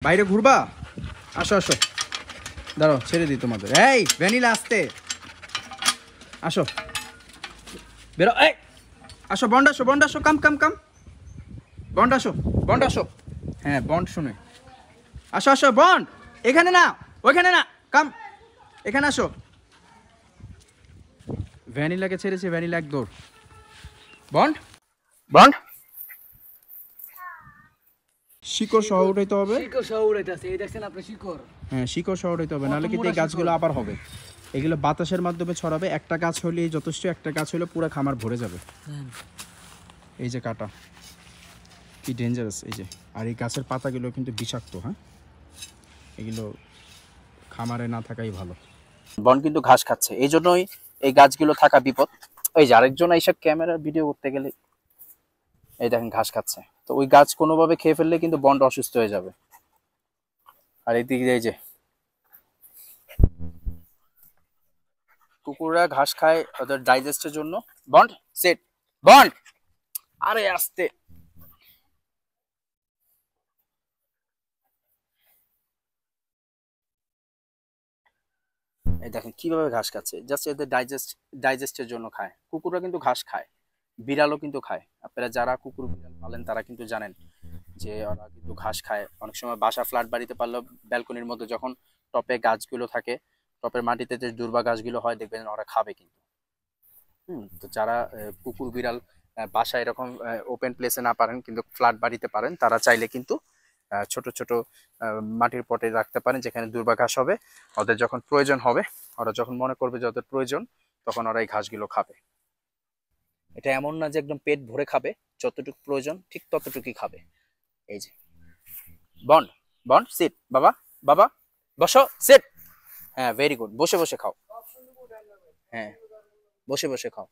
বাইরে ঘুরবা? আসো আসো, দাঁড়াও ছেড়ে দিই তোমাদের। এই ভ্যানিলা আসতে, আসো বেরো। এই আসো, বন্ড আসো, বন্ড আসো, কাম কাম কাম, বন্ড আসো, বন্ড আসো। হ্যাঁ বন্ড শুনে আসো, আসো বন্ড, এখানে না ওইখানে না, কাম এখানে আসো। ভ্যানিলাকে ছেড়েছে, ভ্যানিলা এক দৌড়। বন্ড, বন্ড, শিকড় সহ উঠাইতে হবে। শিকড় সহ উড়াইতেছে, এই দেখছেন আপনি শিকড়। হ্যাঁ শিকড় সহ উঠাইতে হবে, নাহলে কিন্তু এই গাছগুলো আবার হবে। এগুলো বাতাসের মাধ্যমে ছড়াবে। একটা গাছ হলেই যথেষ্ট, একটা গাছ হলে পুরো খামার ভরে যাবে। এই যে কাটা কি ডেঞ্জারাস, এই যে। আর এই গাছের পাতাগুলো কিন্তু বিষাক্ত। হ্যাঁ, এগুলো খামারে না থাকাই ভালো। বন কিন্তু ঘাস খাচ্ছে, এই জন্যই এই গাছগুলো থাকা বিপদ। এই যে আরেকজন এইসব ক্যামেরার ভিডিও করতে গেলে, এই দেখেন ঘাস খাচ্ছে, তো ওই গাছ কোনোভাবে খেয়ে ফেললে কিন্তু বন্ড অসুস্থ হয়ে যাবে। আর এইদিকে এই যে কুকুররা ঘাস খায় ওদের ডাইজেস্টের জন্য। বন্ড সেট, বন্ড, আরে আস্তে। এই দেখেন কিভাবে ঘাস খাচ্ছে, জাস্ট এদের ডাইজেস্টের জন্য খায়। কুকুররা কিন্তু ঘাস খায়, বিড়ালও কিন্তু খায়। আপনারা যারা কুকুর বিড়াল পালেন তারা কিন্তু জানেন যে ওরা কিন্তু ঘাস খায়। অনেক সময় বাসা ফ্ল্যাট বাড়িতে পারলেও ব্যালকনির মধ্যে যখন টপে গাছগুলো থাকে, টপের মাটিতে যে দুর্বা গাছগুলো হয়, দেখবেন ওরা খাবে কিন্তু। তো যারা কুকুর বিড়াল বাসায় এরকম ওপেন প্লেসে না পারেন, কিন্তু ফ্ল্যাট বাড়িতে পারেন, তারা চাইলে কিন্তু ছোট ছোট মাটির পটে রাখতে পারেন, যেখানে দুর্বা ঘাস হবে। ওদের যখন প্রয়োজন হবে, ওরা যখন মনে করবে যে ওদের প্রয়োজন, তখন ওরা এই ঘাসগুলো খাবে। এটা এমন না যে একদম পেট ভরে খাবে, যতটুকু প্রয়োজন ঠিক ততটুকুই খাবে। এই যে বন্ড, বন্ড সিট, বাবা, বাবা বসো, সিট। হ্যাঁ ভেরি গুড, বসে বসে খাও। হ্যাঁ বসে বসে খাও।